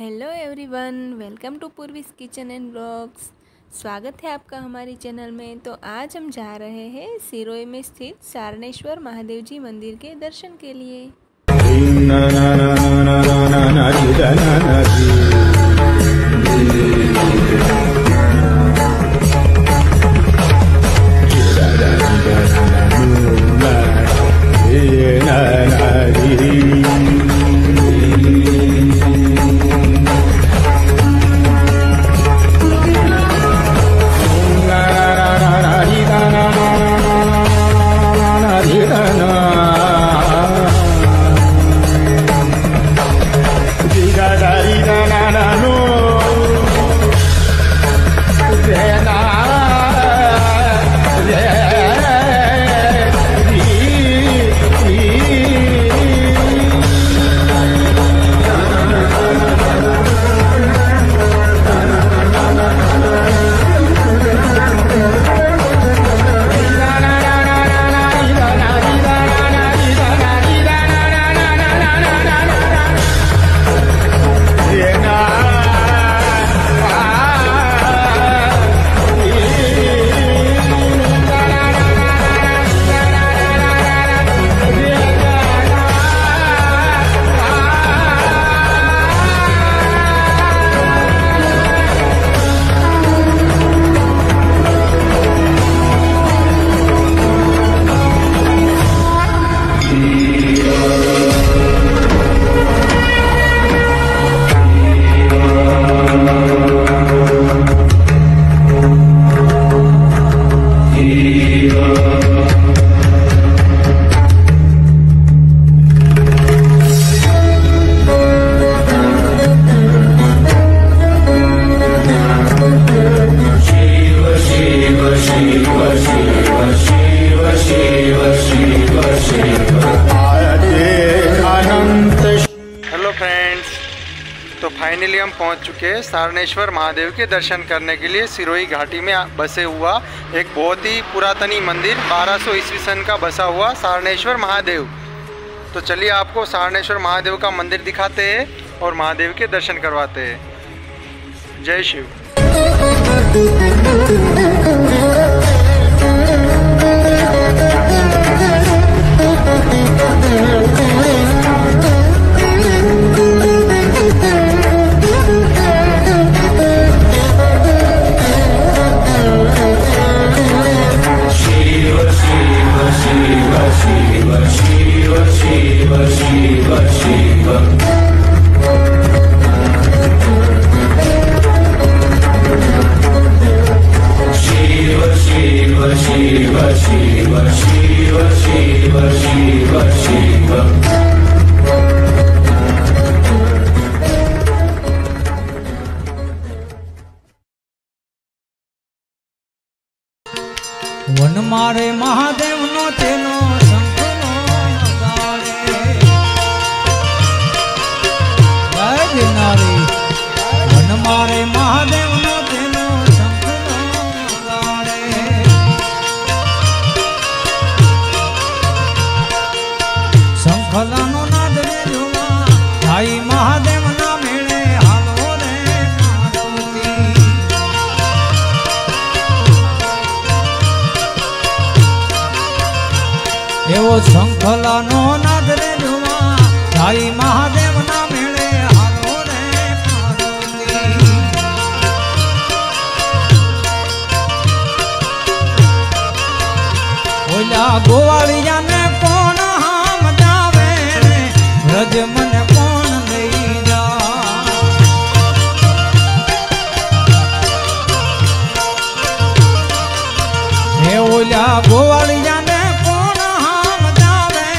Hello everyone, welcome to Poorvi's kitchen and blogs. स्वागत है आपका हमारे चैनल में। तो आज हम जा रहे हैं सिरोही में स्थित सारणेश्वर महादेव जी मंदिर के दर्शन के लिए। हेलो फ्रेंड्स, तो फाइनली हम पहुंच चुके हैं सारणेश्वर महादेव के दर्शन करने के लिए। सिरोही घाटी में बसे हुआ एक बहुत ही पुरातनी मंदिर, 1200 ईस्वी सन का बसा हुआ सारणेश्वर महादेव। तो चलिए आपको सारणेश्वर महादेव का मंदिर दिखाते हैं और महादेव के दर्शन करवाते हैं। जय शिव। वन मारे महादेव नो तेनो शंखनो नगाड़े जय नारी। वन मारे महादेव नो तेनो शंखनो नगाड़े शंखलानो नाद रे जुमा भाई महादेव ना मेळे हालो रे मारुति। एवो शंखलानो नाद रे जुमा भाई महादेव ना मेळे हालो रे पार्वती। ओला गोवाळिया ने कोण हाम जावे रे ब्रज मन कोण लई जा। हे ओला गोवाळिया ने कोण हाम जावे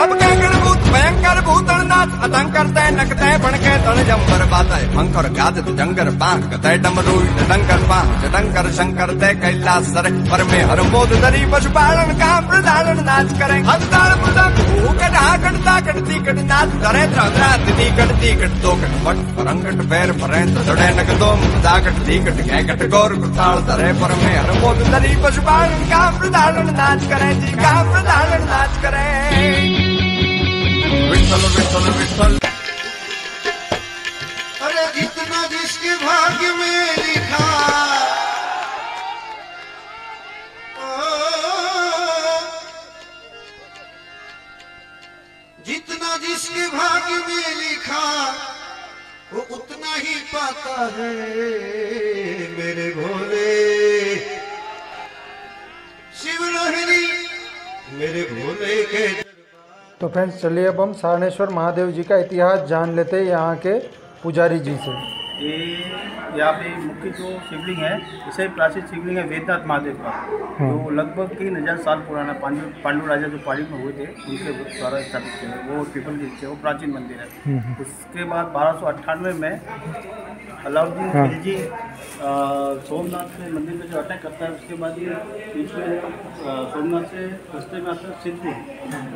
अब कैंकर भूत भयंकर भूतनाथ अतंकर तय नकतय बनके तण जंबर बातय भंकर गादित जंगर पांक तय डमरू डंकर पांक डंकर शंकर तय कैलाश सर पर में हर मोद दरी पशुपालन का प्रदान नाच करें हंताल पुदक भूकट हाकट ताकट तीकट नाच करे द्रद्रा तिथि कट तीकट तो कट पट परंगट पैर परेंद्र दड़े नक दो दाकट तीकट कैकट गौर कुताल तरे पर में हर मोद दरी पशुपालन का प्रदान नाच करें जी का प्रदान नाच करें विठल विठल विठल। अरे जितना जिसके भाग्य में लिखा जितना जिसके भाग्य में लिखा वो उतना ही पाता है मेरे भोले शिव लहरी मेरे भोले के। तो फ्रेंड्स चलिए अब हम सारनेश्वर महादेव जी का इतिहास जान लेते हैं यहाँ के पुजारी जी से। ये यहाँ पे मुख्य जो शिवलिंग है इसे प्राचीन शिवलिंग है वेदनाथ महादेव का, जो लगभग 3000 साल पुराना पांडु राजा जो पहाड़ी में हुए थे उनके द्वारा स्थापित किए, वो पीपल के नीचे वो प्राचीन मंदिर है। उसके बाद 1298 में अलाउद्दीन खिलजी सोमनाथ के मंदिर में जो अटैक करता है, उसके बाद ये बीच में सोमनाथ से रास्ते में आता है सिद्धपुर,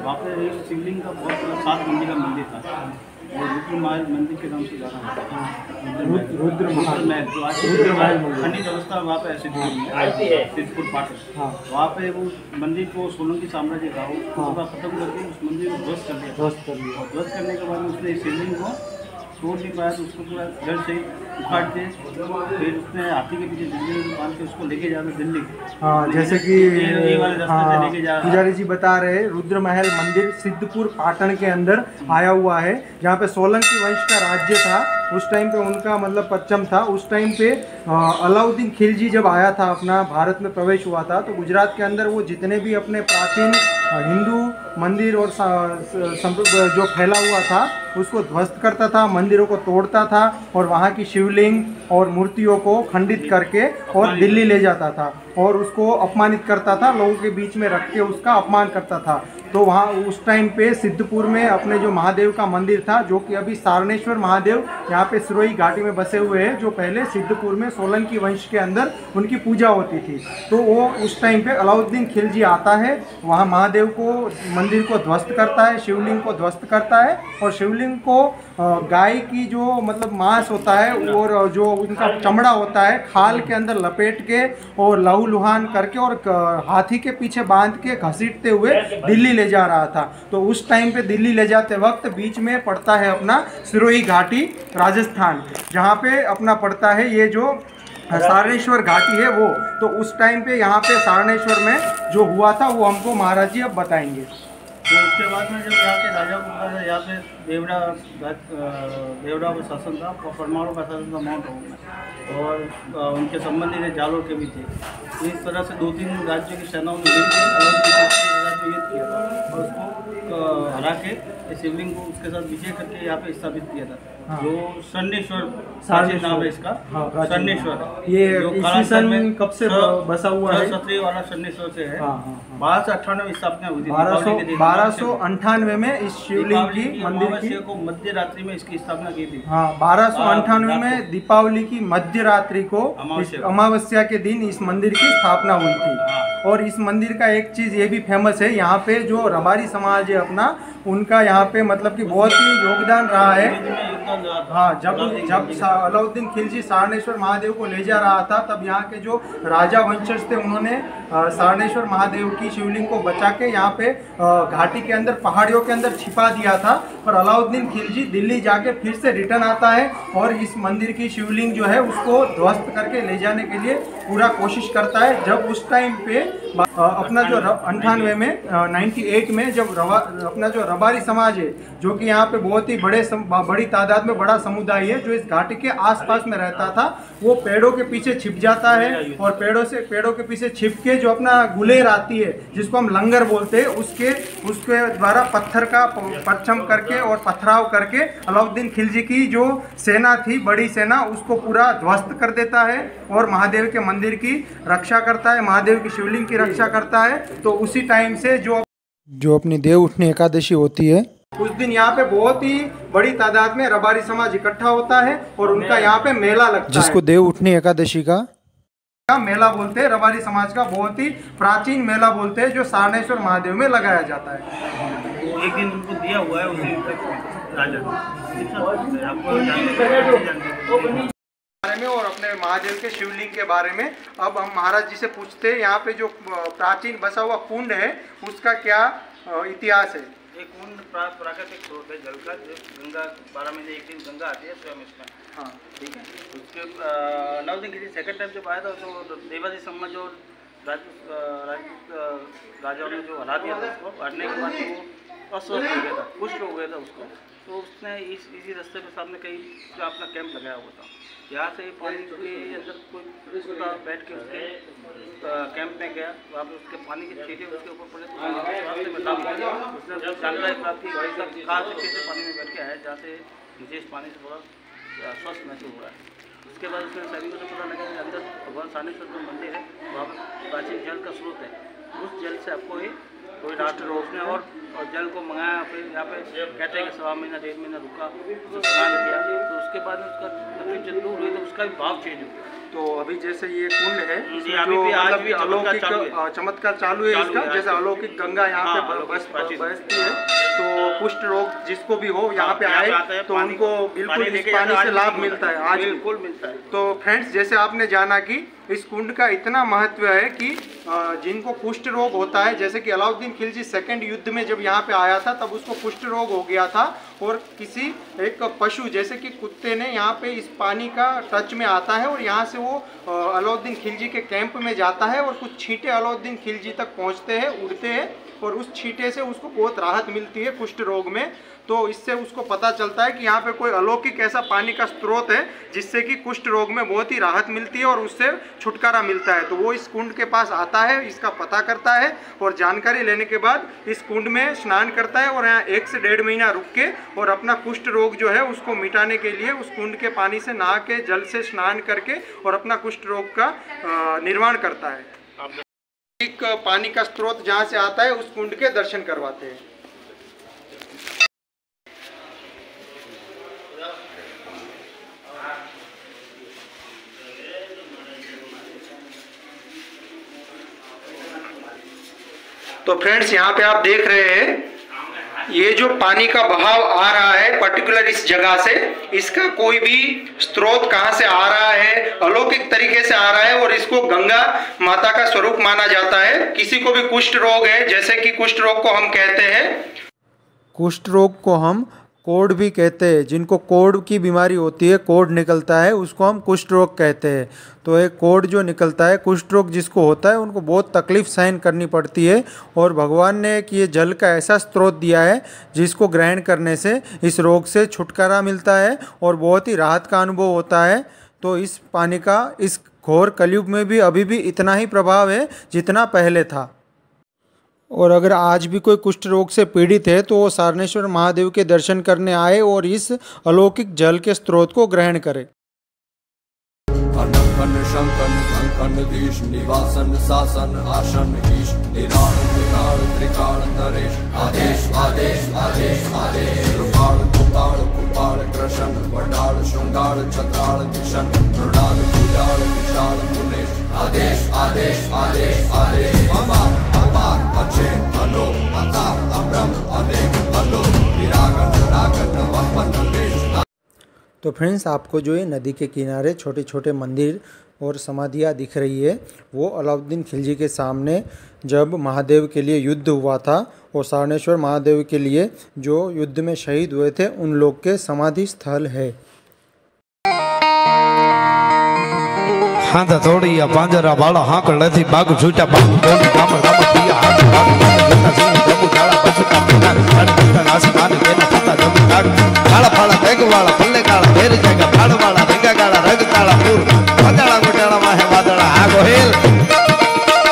वहाँ पे शिवलिंग का बहुत बड़ा 7 मंदिर का मंदिर था, वो रुद्र महल मंदिर के नाम से जाना होता है। रुद्र महल जो आज खनिज अवस्था वहाँ पे सिद्धपुर पाटन, वहाँ पे वो मंदिर को सोलंकी साम्राज्य का पूरा खत्म करके उस मंदिर को ध्वस्त कर दिया। ध्वस्त करने के बाद उसने शिवलिंग को तोड़ नहीं पाया तो उसको पूरा जड़ से उखाड़ के फिर उसने हाथी के पीछे दिल्ली में बांध के उसको लेके जाना दिल्ली। हाँ, जैसे कि ये वाले रास्ते से लेके जा पुजारी जी बता रहे हैं, रुद्र महल मंदिर सिद्धपुर पाटन के अंदर आया हुआ है, जहाँ पे सोलंकी वंश का राज्य था। उस टाइम पे उनका मतलब पश्चिम था। उस टाइम पे अलाउद्दीन खिलजी जब आया था, अपना भारत में प्रवेश हुआ था, तो गुजरात के अंदर वो जितने भी अपने प्राचीन हिंदू मंदिर और जो फैला हुआ था उसको ध्वस्त करता था, मंदिरों को तोड़ता था और वहाँ की शिवलिंग और मूर्तियों को खंडित करके और दिल्ली ले जाता था और उसको अपमानित करता था, लोगों के बीच में रख के उसका अपमान करता था। तो वहाँ उस टाइम पे सिद्धपुर में अपने जो महादेव का मंदिर था, जो कि अभी सारनेश्वर महादेव यहाँ पे सिरोही घाटी में बसे हुए हैं, जो पहले सिद्धपुर में सोलंकी वंश के अंदर उनकी पूजा होती थी। तो वो उस टाइम पे अलाउद्दीन खिलजी आता है, वहाँ महादेव को मंदिर को ध्वस्त करता है, शिवलिंग को ध्वस्त करता है और शिवलिंग को गाय की जो मतलब मांस होता है और जो उनका चमड़ा होता है खाल के अंदर लपेट के और लहूलुहान करके और हाथी के पीछे बांध के घसीटते हुए दिल्ली ले जा रहा था। तो उस टाइम पे दिल्ली ले जाते वक्त बीच में पड़ता है अपना सिरोही घाटी राजस्थान, जहाँ पे अपना पड़ता है ये जो सारनेश्वर घाटी है वो। तो उस टाइम पे यहाँ पे सारनेश्वर में जो हुआ था वो हमको महाराज जी अब बताएंगे। तो उसके बाद में जब यहाँ के राजा को पता था यहाँ पे देवड़ा का शासन था, परमाणु का शासन था माउंट आबू में, और उनके संबंधी थे जालोर के भी थे। इस तरह से 2-3 राज्यों की सेनाओं ने मिलकर युद्ध किया था और उसको हरा के शिवलिंग को उसके साथ विजय करके यहाँ पे स्थापित किया था। जो शनेश्वर नाम है इसका, शनेश्वर। ये ईस्वी कब से बसा हुआ है? क्षत्रिय वाला शनेश्वर से है। 1298 में स्थापना हुई थी। 1298 में इस शिवलिंग की मंदिर की को मध्य रात्रि में इसकी स्थापना की थी। हाँ, 1298 में दीपावली की मध्य रात्रि को अमावस्या के दिन इस मंदिर की स्थापना हुई थी। और इस मंदिर का एक चीज़ ये भी फेमस है, यहाँ पे जो रबारी समाज है अपना, उनका यहाँ पे मतलब कि बहुत ही योगदान रहा है। हाँ, जब अलाउद्दीन खिलजी सारनेश्वर महादेव को ले जा रहा था, तब यहाँ के जो राजा वंशज थे उन्होंने सारनेश्वर महादेव की शिवलिंग को बचा के यहाँ पे घाटी के अंदर पहाड़ियों के अंदर छिपा दिया था। और अलाउद्दीन खिलजी दिल्ली जाके फिर से रिटर्न आता है और इस मंदिर की शिवलिंग जो है उसको ध्वस्त करके ले जाने के लिए पूरा कोशिश करता है। जब उस टाइम पे अपना जो 98 में 98 में जब अपना जो रबारी समाज है, जो कि यहाँ पे बहुत ही बड़ी तादाद में बड़ा समुदाय है जो इस घाटी के आसपास में रहता था, वो पेड़ों के पीछे छिप जाता है और पेड़ों के पीछे छिप के जो अपना गुलेर आती है जिसको हम लंगर बोलते हैं, उसके द्वारा पत्थर का परचम करके और पथराव करके अलाउद्दीन खिलजी की जो सेना थी, बड़ी सेना, उसको पूरा ध्वस्त कर देता है और महादेव के मंदिर की रक्षा करता है, महादेव की शिवलिंग की रक्षा करता है। तो उसी टाइम से जो जो अपनी देव उठनी एकादशी होती है। उस दिन यहाँ पे बहुत ही बड़ी तादाद में रबारी समाज इकट्ठा होता है और उनका यहाँ पे मेला लगता है, जिसको देव उठनी एकादशी का मेला बोलते हैं। रबारी समाज का बहुत ही प्राचीन मेला बोलते हैं, जो सारनेश्वर महादेव में लगाया जाता है। एक दिन उनको दिया हुआ है उसी बारे में और अपने महादेव के शिवलिंग के बारे में अब हम महाराज जी से पूछते हैं। यहाँ पे जो प्राचीन बसा हुआ कुंड है उसका क्या इतिहास है? एक कुंड प्राकृतिक स्रोत है जल का, जो गंगा 12 महीने एक दिन गंगा आती है स्वयं इसमें। हाँ, ठीक है। उसके 9 दिन के लिए सेकंड टाइम जब आया था तो देवाजी समाज जो राजाओं ने जो हरा दिया था उसको, हरने के बाद वो अस्वस्थ हो गया था, कुष्ठ हो गया था उसको, तो उसने इसी रास्ते के सामने कहीं जो अपना कैंप लगाया हुआ था। यहाँ से पानी के अंदर कोई बैठ के उसके कैंप में गया, वहाँ पे उसके पानी के छींटे उसके ऊपर पड़े तो रास्ते में दाम गया। उसने जानकारी प्राप्त की भाई साहब कहाँ से कैसे पानी में बैठ के आया, जहाँ से मुझे इस पानी से थोड़ा स्वस्थ महसूस हो रहा है। उसके बाद उसने सैनिकों से पता लगा कि अंदर भगवान सारनेश्वर जो मंदिर है वहाँ पर प्राचीन जल का स्रोत है, उस जल से आपको ही कोई डॉक्टर उसने और जल को मंगाया। फिर यहाँ पे कहते हैं कि 1.25 महीना 1.5 महीना रुका, उसको स्नान किया, तो उसके बाद में उसका तकलीफ जब दूर हुई तो उसका भी भाव चेंज हो गया। तो अभी जैसे ये कुंड है आज भी अलौकिक चमत्कार चालू है इसका, जैसे अलौकिक गंगा यहाँ पे बसती है, तो कुष्ठ रोग जिसको भी हो यहाँ पे आए तो उनको बिल्कुल इस पानी से लाभ मिलता है, आज बिल्कुल मिलता है। तो फ्रेंड्स, जैसे आपने जाना कि इस कुंड का इतना महत्व है कि जिनको कुष्ठ रोग होता है, जैसे कि अलाउद्दीन खिलजी सेकंड युद्ध में जब यहाँ पे आया था तब उसको कुष्ठ रोग हो गया था, और किसी एक पशु जैसे कि कुत्ते ने यहाँ पे इस पानी का टच में आता है और यहाँ से वो अलाउद्दीन खिलजी के कैंप में जाता है और कुछ छींटे अलाउद्दीन खिलजी तक पहुँचते हैं, उड़ते हैं, और उस छींटे से उसको बहुत राहत मिलती है कुष्ठ रोग में। तो इससे उसको पता चलता है कि यहाँ पे कोई अलौकिक ऐसा पानी का स्रोत है जिससे कि कुष्ठ रोग में बहुत ही राहत मिलती है और उससे छुटकारा मिलता है। तो वो इस कुंड के पास आता है, इसका पता करता है और जानकारी लेने के बाद इस कुंड में स्नान करता है और यहाँ 1 से 1.5 महीना रुक के और अपना कुष्ठ रोग जो है उसको मिटाने के लिए उस कुंड के पानी से नहा के, जल से स्नान करके और अपना कुष्ठ रोग का निर्माण करता है। एक पानी का स्रोत जहाँ से आता है उस कुंड के दर्शन करवाते हैं। तो फ्रेंड्स, यहाँ पे आप देख रहे हैं ये जो पानी का बहाव आ रहा है पर्टिकुलर इस जगह से, इसका कोई भी स्रोत कहाँ से आ रहा है, अलौकिक तरीके से आ रहा है और इसको गंगा माता का स्वरूप माना जाता है। किसी को भी कुष्ठ रोग है, जैसे कि कुष्ठ रोग को हम कहते हैं, कुष्ठ रोग को हम कोढ़ भी कहते हैं, जिनको कोढ़ की बीमारी होती है, कोढ़ निकलता है, उसको हम कुष्ठ रोग कहते हैं। तो एक कोढ़ जो निकलता है, कुष्ठ रोग जिसको होता है, उनको बहुत तकलीफ सहन करनी पड़ती है और भगवान ने एक ये जल का ऐसा स्रोत दिया है जिसको ग्रहण करने से इस रोग से छुटकारा मिलता है और बहुत ही राहत का अनुभव होता है। तो इस पानी का इस घोर कलयुग में भी अभी भी इतना ही प्रभाव है जितना पहले था। और अगर आज भी कोई कुष्ठ रोग से पीड़ित है तो वो सारनेश्वर महादेव के दर्शन करने आए और इस अलौकिक जल के स्रोत को ग्रहण करे। शंकन कंकन दीश निवासन शासन आसन ईश निराल त्रिकाल त्रिकाल नरेश आदेश आदेश आदेश आदेश कृपाल कुपाल कुपाल कृष्ण वडाल श्रृंगार छत्राल किशन मृणाल पूजाल विशाल मुनेश आदेश आदेश आदेश आदेश अपार अपार अच्छे अलो अतार अब्रम अनेक अलो निरागन रागन वपन वेश। तो फ्रेंड्स, आपको जो है नदी के किनारे छोटे छोटे मंदिर और समाधियाँ दिख रही है, वो अलाउद्दीन खिलजी के सामने जब महादेव के लिए युद्ध हुआ था और सारनेश्वर महादेव के लिए जो युद्ध में शहीद हुए थे उन लोग के समाधि स्थल है। हाँ तो थोड़ी पांजरा वाला हाँ कर लेती बाग झूठा बाग बोली काम राम पिया हाथ बाग झूठा सिंह प्रभु जाड़ा पशु का पिता हर आसमान के न पता जब दाग काला फाला देख वाला पल्ले काला भेर जगह फाड़ वाला रंगा काला रंग काला पूर फजाला गुटेला माहे वादड़ा आगो हेल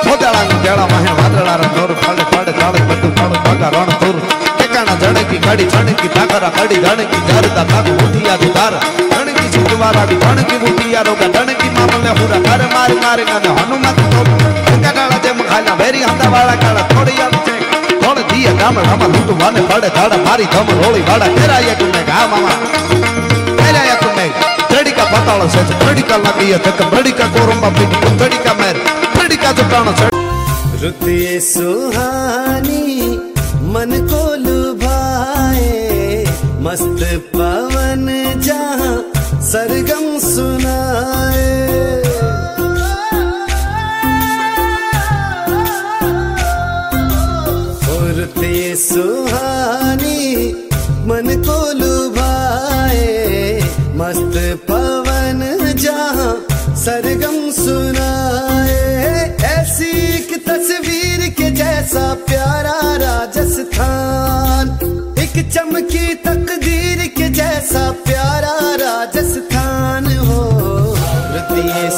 फजाला गुटेला माहे वादड़ा रंगोर फल फड़ काले बट्टू फड़ बागा रण तुर ठिकाना जड़ की खड़ी छण की ठाकरा खड़ी धण की जरदा ताक उठिया दुधार धण की सिद्धवारा भी धण की मुठिया रोगा धण की मामले पूरा कर मार मार गाने हनुमत तो गंगा डाला दे मखाना भेरी हंदा वाला काला थोड़ी अब थोड़ दिया राम राम लूट वाने पड़े धाड़ा मारी धम रोली वाड़ा तेरा ये तुम्हें गा मामा तेरा ये तुम्हें तड़ी का पताल से तड़ी का लगी है तक बड़ी का कोरंबा पिट तड़ी का मेर तड़ी का दुकान से रुतिए सुहानी मन को लुभाए मस्त पवन जहां सरगम सुनाए रुतिए सुहानी मन को लुभाए मस्त पवन जहां सरगम सुनाए ऐसी एक तस्वीर के जैसा प्यारा राजस्थान एक चमकी तकदीर के जैसा प्यारा राजस्थान हो रुतिए